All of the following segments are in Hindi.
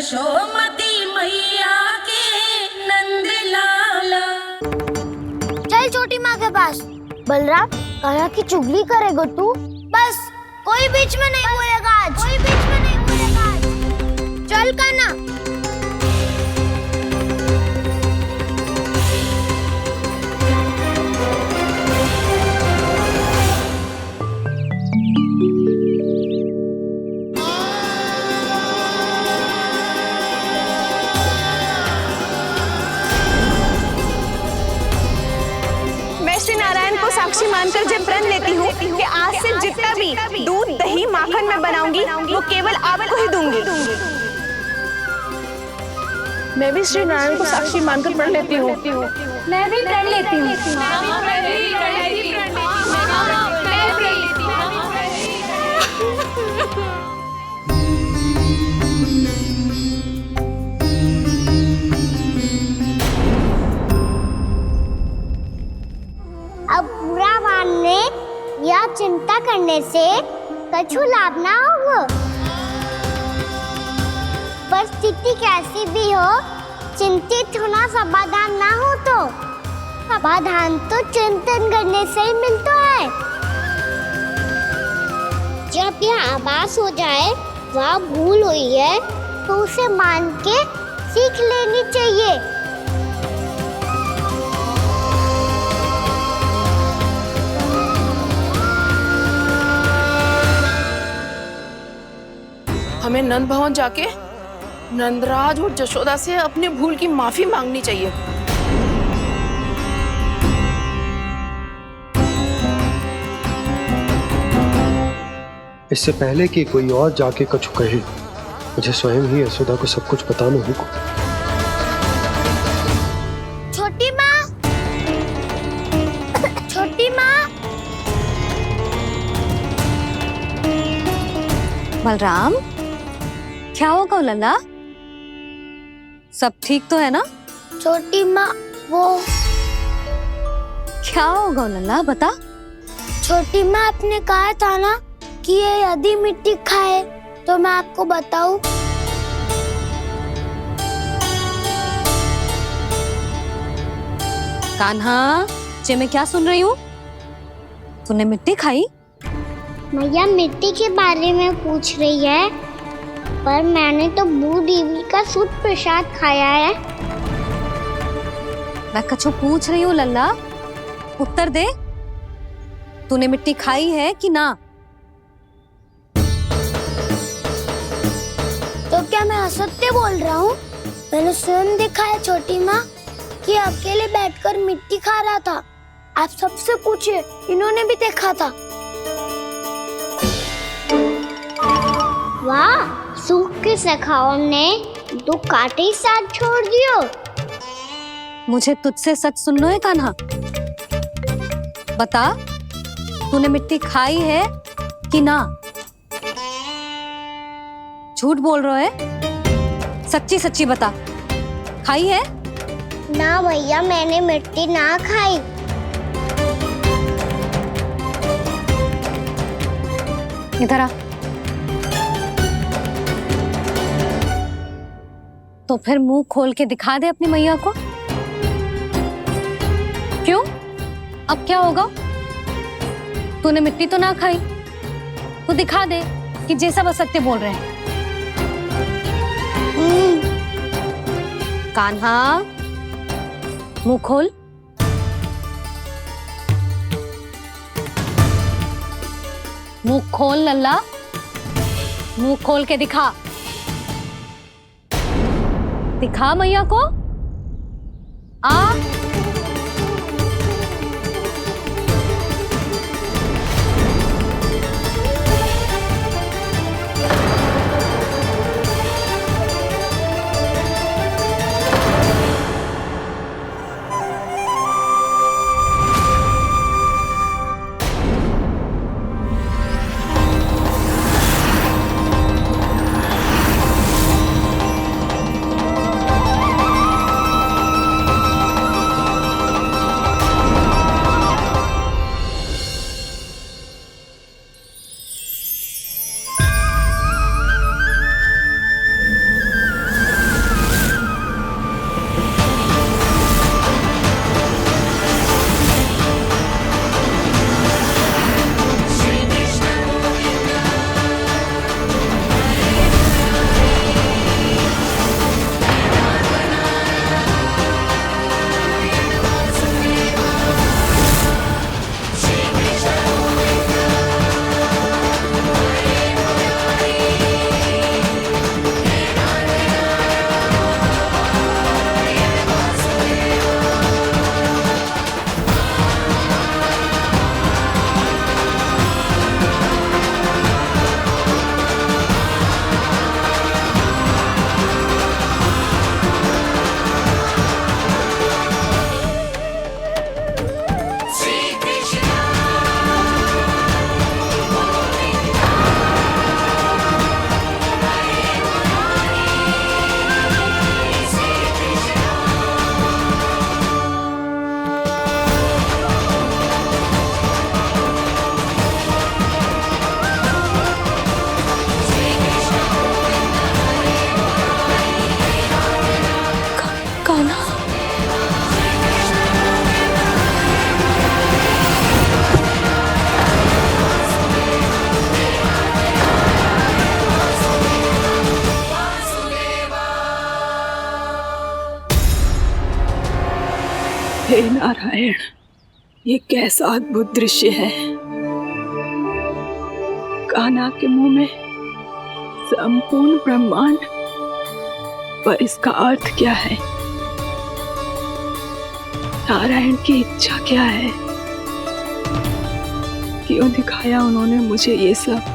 यशोमती मैया के नंद लाला। चल छोटी माँ के पास। बलराम, कान्हा की चुगली करेगा तू? बस, कोई बीच में नहीं बोलेगा आज। कोई बीच में नहीं बोलेगा आज। चल कान्हा। साक्षी मानकर जब प्रण लेती हूँ कि आज से जितना भी दूध दही माखन मैं बनाऊंगी वो केवल आपको ही दूंगी। मैं भी श्री नारायण को साक्षी मानकर प्रण लेती हूँ। मैं भी प्रण लेती हूँ। अब बुरा मानने या चिंता करने से कछु लाभ ना होगा। परिस्थिति कैसी भी हो, चिंतित होना समाधान ना हो तो समाधान तो चिंतन करने से ही मिलता है। जब यह आभास हो जाए वह भूल हुई है तो उसे मान के सीख लेनी चाहिए। हमें नंद भवन जाके नंदराज और जशोदा से अपनी भूल की माफी मांगनी चाहिए। इससे पहले कि कोई और जाके कछु कहे, मुझे स्वयं ही यशोदा को सब कुछ बताना होगा। छोटी माँ, छोटी माँ। बलराम, क्या होगा लल्ला? सब ठीक तो है ना? छोटी माँ, वो क्या होगा लल्ला, बता। छोटी माँ, आपने कहा था ना कि ये यदि मिट्टी खाए तो मैं आपको बताऊं। कान्हा, जे मैं क्या सुन रही हूँ? तूने मिट्टी खाई? मैया मिट्टी के बारे में पूछ रही है, पर मैंने तो भू देवी का शुद्ध प्रसाद खाया है। मैं कछु पूछ रही हूँ लल्ला, उत्तर दे। तूने मिट्टी खाई है कि ना? तो क्या मैं असत्य बोल रहा हूँ? मैंने स्वयं देखा है छोटी माँ कि अकेले बैठकर मिट्टी खा रहा था। आप सबसे पूछिए, इन्होंने भी देखा था। वाह, सूख के सखाओं ने दो कांटे ही साथ छोड़ दियो। मुझे तुझसे सच सुनना है कान्हा। बता, तूने मिट्टी खाई है कि ना? झूठ बोल रहा है, सच्ची सच्ची बता, खाई है? ना भैया, मैंने मिट्टी ना खाई। इधर आ। तो फिर मुंह खोल के दिखा दे अपनी मैया को। क्यों? अब क्या होगा? तूने मिट्टी तो ना खाई, तो दिखा दे कि जे सब असत्य बोल रहे हैं। कान्हा, मुंह खोल। मुंह खोल लल्ला, मुंह खोल के दिखा। दिखा मैया को। आ हे नारायण, ये कैसा अद्भुत दृश्य है। कान्हा के मुंह में संपूर्ण ब्रह्मांड, पर इसका अर्थ क्या है? नारायण की इच्छा क्या है? क्यों दिखाया उन्होंने मुझे ये सब?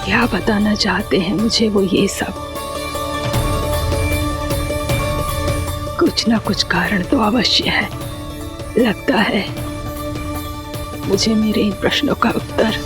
क्या बताना चाहते हैं मुझे वो ये सब? कुछ ना कुछ कारण तो अवश्य है। लगता है मुझे मेरे इन प्रश्नों का उत्तर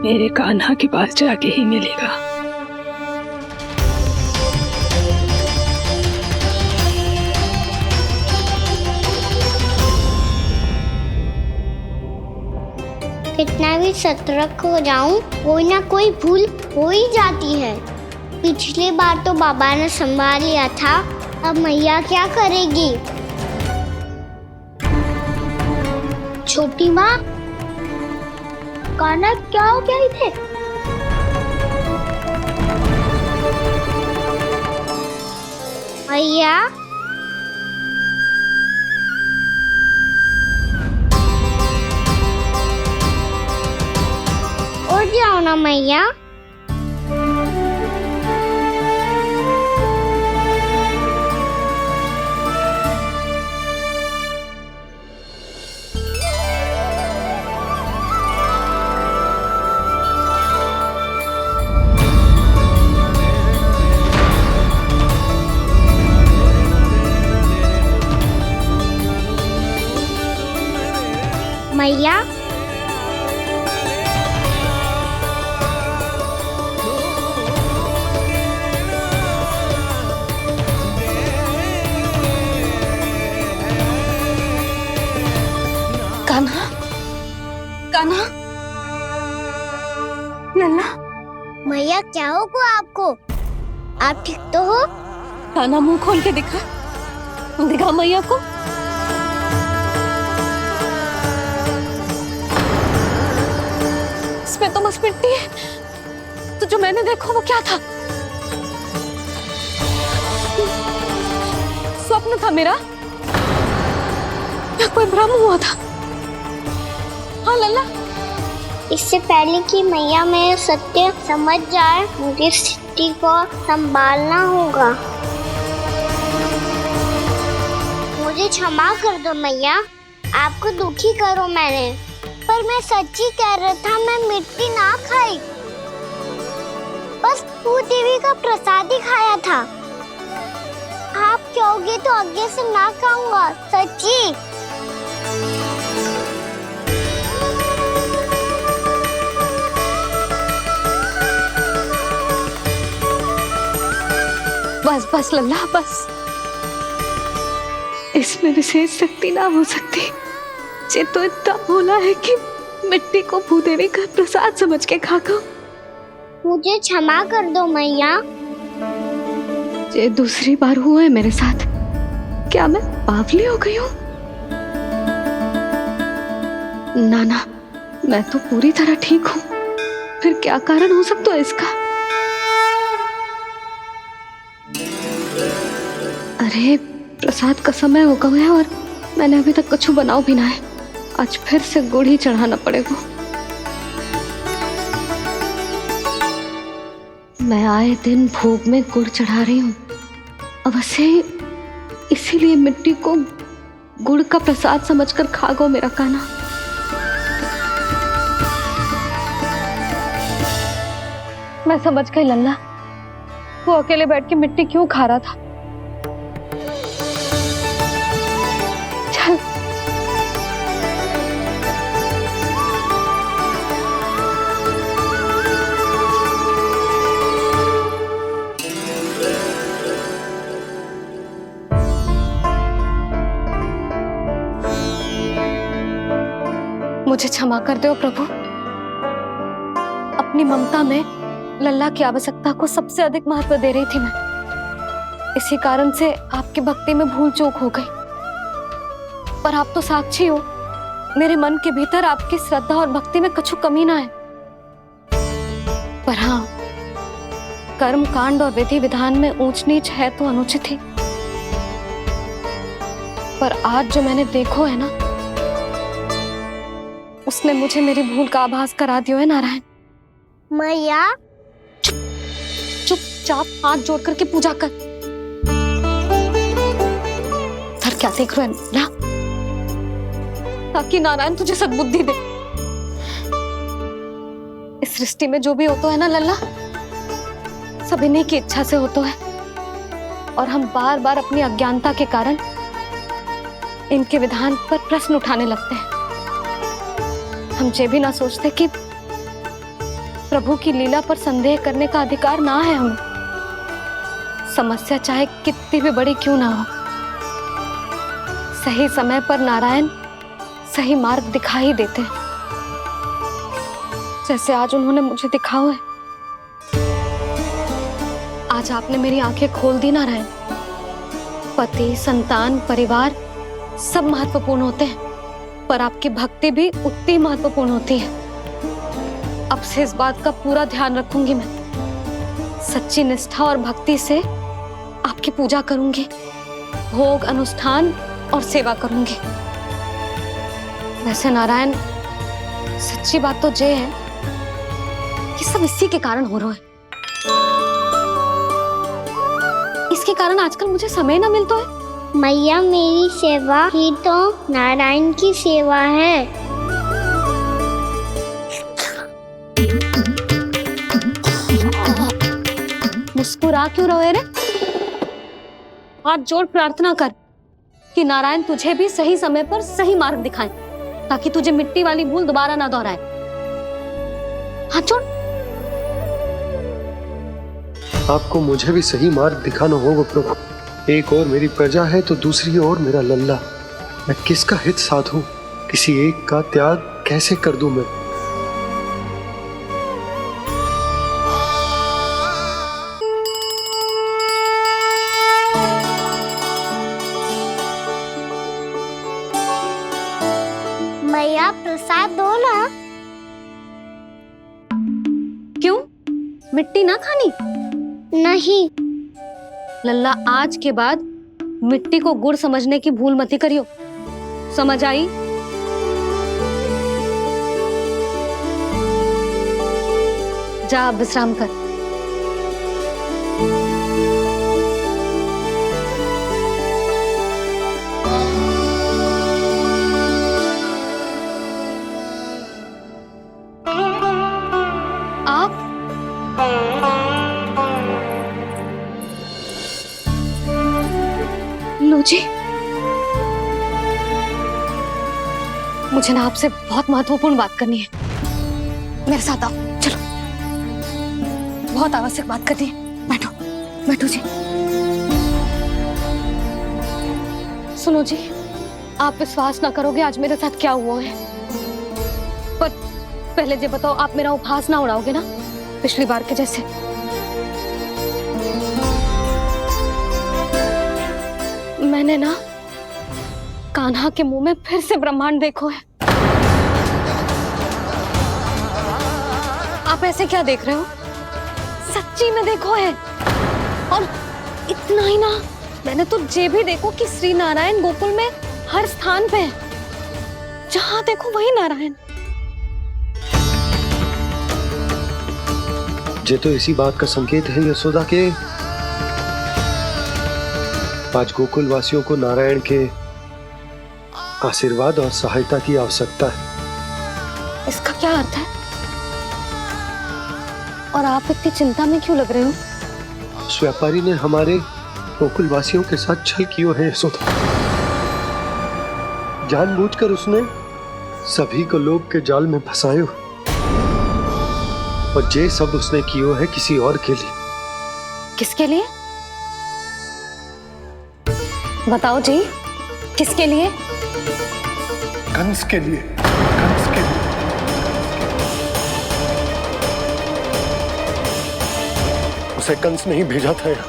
मेरे कान्हा के पास जाके ही मिलेगा। कितना भी सतर्क हो जाऊं, कोई ना कोई भूल हो ही जाती है। पिछली बार तो बाबा ने संभाल लिया था, अब मैया क्या करेगी? छोटी माँ, कान्हा क्या हो गया इधर? मैया, उठ जाओ ना मैया। मैया, कान्हा, कान्हा, लल्ला, मैया क्या होगा आपको? आप ठीक तो हो? कान्हा मुंह खोल के दिखा, दिखा मैया को। इसमें तो बस मिट्टी है, तो जो मैंने देखा वो क्या था? स्वप्न था मेरा या कोई भ्रम हुआ था? हाँ लल्ला, इससे पहले कि मैया मेरे सत्य समझ जाए, मुझे स्थिति को संभालना होगा। मुझे क्षमा कर दो मैया, आपको दुखी करो मैंने, पर मैं सच्ची कह रहा था, मैं मिट्टी ना खाई, बस भूदेवी का प्रसाद ही खाया था। आप कहोगे तो आगे से ना खाऊंगा, सच्ची। बस बस लल्ला, बस। इसमें विशेष शक्ति ना हो सकती। ये तो इतना भोला है कि मिट्टी को भूदेवी का प्रसाद समझ के खा गया। मुझे क्षमा कर दो मैया। ये दूसरी बार हुआ है मेरे साथ। क्या मैं बावली हो गई हूँ? ना ना, मैं तो पूरी तरह ठीक हूँ। फिर क्या कारण हो सकता है इसका? अरे प्रसाद का समय हो गया है और मैंने अभी तक कुछ बनाओ भी ना है। आज फिर से गुड़ ही चढ़ाना पड़ेगा। मैं आए दिन भोग में गुड़ चढ़ा रही हूँ, अवश्य इसीलिए मिट्टी को गुड़ का प्रसाद समझकर खा गो मेरा कान्हा। मैं समझ गई लल्ला, वो अकेले बैठ के मिट्टी क्यों खा रहा था। चल मुझे क्षमा कर दो प्रभु। अपनी ममता में लल्ला की आवश्यकता को सबसे अधिक महत्व दे रही थी मैं। इसी कारण से आपकी भक्ति में भूल चूक हो गई। पर आप तो साक्षी हो, मेरे मन के भीतर आपकी श्रद्धा और भक्ति में कछु कमी ना है। पर हाँ, कर्म कांड और विधि विधान में ऊंच नीच है तो अनुचित ही। पर आज जो मैंने देखो है ना, उसने मुझे मेरी भूल का आभास करा दियो है नारायण। मैया चुपचाप हाथ जोड़ करके पूजा कर। सर क्या देख रहे हैं ना, ताकि नारायण तुझे सद्बुद्धि दे। इस सृष्टि में जो भी होता है ना लल्ला, सब इन्हीं की इच्छा से होता है, और हम बार बार अपनी अज्ञानता के कारण इनके विधान पर प्रश्न उठाने लगते हैं। हम ये भी ना सोचते कि प्रभु की लीला पर संदेह करने का अधिकार ना है हमें। समस्या चाहे कितनी भी बड़ी क्यों ना हो, सही समय पर नारायण सही मार्ग दिखा ही देते हैं, जैसे आज उन्होंने मुझे दिखाओ है। आज आपने मेरी आंखें खोल दी नारायण। पति, संतान, परिवार सब महत्वपूर्ण होते हैं, पर आपकी भक्ति भी उतनी महत्वपूर्ण होती है। अब से इस बात का पूरा ध्यान रखूंगी मैं। सच्ची निष्ठा और भक्ति से आपकी पूजा करूंगी, भोग, अनुष्ठान और सेवा करूंगी। वैसे नारायण, सच्ची बात तो ये है कि सब इसी के कारण हो रहा है। इसके कारण आजकल मुझे समय ना मिलता है। मैया, मेरी सेवा ही तो नारायण की सेवा है। मुस्कुरा क्यों रहे रे? हाथ जोड़ प्रार्थना कर कि नारायण तुझे भी सही समय पर सही मार्ग दिखाएं, ताकि तुझे मिट्टी वाली भूल दोबारा ना दोहराए। हाथ जोड़। आपको मुझे भी सही मार्ग दिखाना होगा प्रभु। एक और मेरी प्रजा है तो दूसरी ओर मेरा लल्ला। मैं किसका हित साधूं? किसी एक का त्याग कैसे कर दूं मैं? मैया, प्रसाद दो ना। क्यों? मिट्टी ना खानी? नहीं। लल्ला, आज के बाद मिट्टी को गुड़ समझने की भूल मत करियो। समझ आई? जा अब विश्राम कर। आप लो जी, मुझे ना आपसे बहुत महत्वपूर्ण बात करनी है। मेरे साथ आओ, चलो। बहुत आवश्यक बात करनी है। बैठो, बैठो जी। सुनो जी, आप विश्वास ना करोगे आज मेरे साथ क्या हुआ है। पर पहले ये बताओ, आप मेरा उपहास ना उड़ाओगे ना, पिछली बार के जैसे? मैंने ना कान्हा के मुंह में फिर से ब्रह्मांड देखो है। आप ऐसे क्या देख रहे हो? सच्ची में देखो है। और इतना ही ना, मैंने तो ये भी देखो कि श्री नारायण गोकुल में हर स्थान पे है। जहां देखो वही नारायण। ये तो इसी बात का संकेत है यशोदा के आज गोकुल वासियों को नारायण के आशीर्वाद और सहायता की आवश्यकता है। इसका क्या अर्थ है? और आप इतनी चिंता में क्यों लग रहे हो? उस व्यापारी ने हमारे गोकुल वासियों के साथ छल किया है यशोदा। जानबूझकर उसने सभी को लोभ के जाल में फंसायो, और ये सब उसने किया है किसी और के लिए। किसके लिए? बताओ जी, किसके लिए? कंस के लिए। कंस के लिए। उसे कंस नहीं भेजा था यहाँ।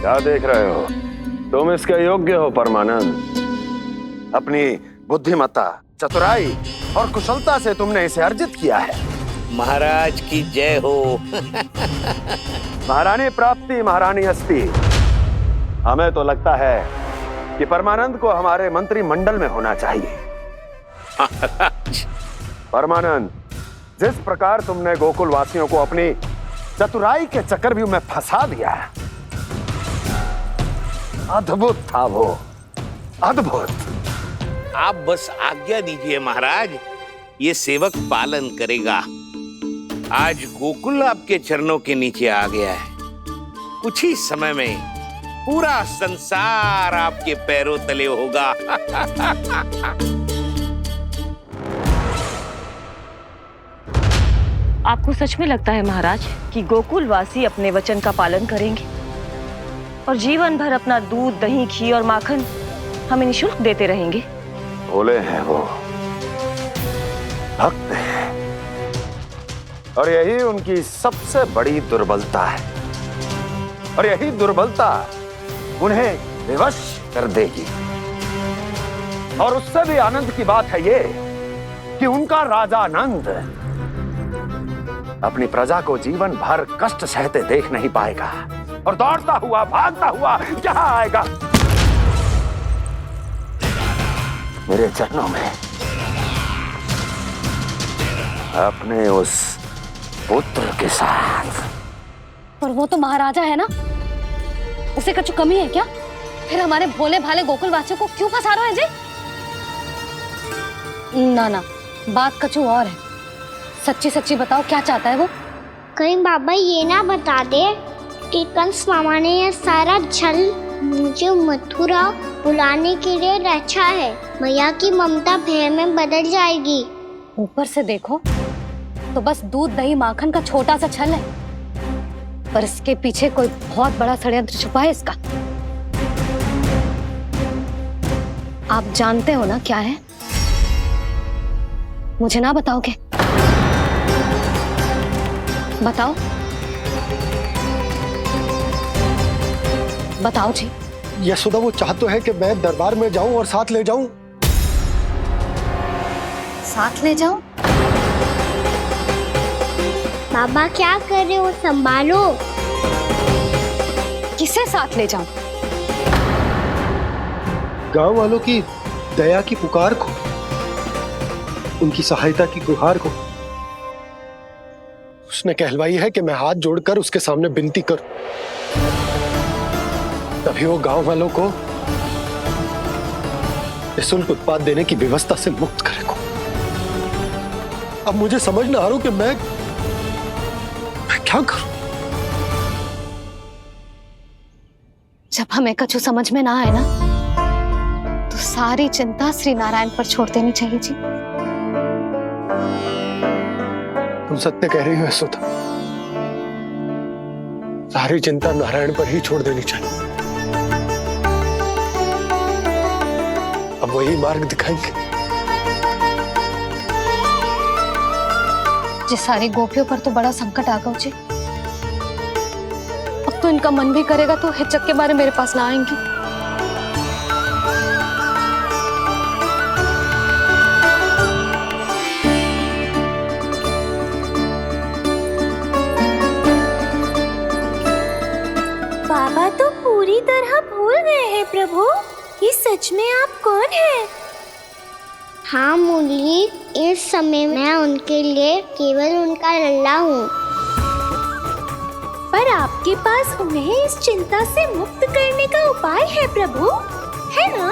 क्या देख रहे हो? तुम इसके योग्य हो परमानंद। अपनी बुद्धिमत्ता, चतुराई और कुशलता से तुमने इसे अर्जित किया है। महाराज की जय हो। महारानी प्राप्ति महारानी अस्ति। हमें तो लगता है कि परमानंद को हमारे मंत्रिमंडल में होना चाहिए। परमानंद, जिस प्रकार तुमने गोकुल वासियों को अपनी चतुराई के चक्रव्यूह में फंसा दिया, अद्भुत था वो, अद्भुत। आप बस आज्ञा दीजिए महाराज, ये सेवक पालन करेगा। आज गोकुल आपके चरणों के नीचे आ गया है। कुछ ही समय में पूरा संसार आपके पैरों तले होगा। आपको सच में लगता है महाराज कि गोकुलवासी अपने वचन का पालन करेंगे और जीवन भर अपना दूध, दही, घी और माखन हमें निःशुल्क देते रहेंगे? भोले हैं वो, भक्त हैं, और यही उनकी सबसे बड़ी दुर्बलता है। और यही दुर्बलता उन्हें विवश कर देगी। और उससे भी आनंद की बात है ये कि उनका राजा आनंद अपनी प्रजा को जीवन भर कष्ट सहते देख नहीं पाएगा और दौड़ता हुआ, भागता हुआ यहां आएगा मेरे चरणों में, अपने उस पुत्र के साथ। पर वो तो महाराजा है ना, उसे कुछ कमी है क्या? फिर हमारे भोले भाले गोकुल वासियों को क्यों फंसा रहे हैं जी? ना ना, बात कछु और है। सच्ची सच्ची बताओ, क्या चाहता है वो? कहीं बाबा ये ना बता दे कि कंस मामा ने ये सारा छल मुझे मथुरा बुलाने के लिए रचा है। मैया की ममता भय में बदल जाएगी। ऊपर से देखो तो बस दूध, दही, माखन का छोटा सा छल है, पर इसके पीछे कोई बहुत बड़ा षड्यंत्र छुपा है इसका। आप जानते हो ना क्या है? मुझे ना बताओगे? बताओ, बताओ जी। यशोदा, वो चाहते है कि मैं दरबार में जाऊं और साथ ले जाऊं। साथ ले जाऊं? बाबा क्या कर रहे हो, संभालो। किसे साथ ले जाऊं? गांव वालों की दया की पुकार को, उनकी सहायता की गुहार को। उसने कहलवाई है कि मैं हाथ जोड़कर उसके सामने विनती करूं, तभी वो गांव वालों को निःशुल्क उत्पाद देने की व्यवस्था से मुक्त करेगा। अब मुझे समझ ना आ रहा कि मैं क्या करूं। जब हमें कछु समझ में ना आए ना, तो सारी चिंता श्री नारायण पर छोड़ देनी चाहिए जी। तुम सत्य कह रही हो यशोदा, सारी चिंता नारायण पर ही छोड़ देनी चाहिए। अब वही मार्ग दिखाएंगे। जिस सारी गोपियों पर तो बड़ा संकट आ गया जी। अब तो इनका मन भी करेगा तो हिचक के बारे मेरे पास ना आएंगी। बाबा तो पूरी तरह भूल गए हैं प्रभु, ये सच में आप कौन हैं? हाँ मुरली, इस समय मैं उनके लिए केवल उनका लल्ला हूँ। पर आपके पास उन्हें इस चिंता से मुक्त करने का उपाय है प्रभु, है ना?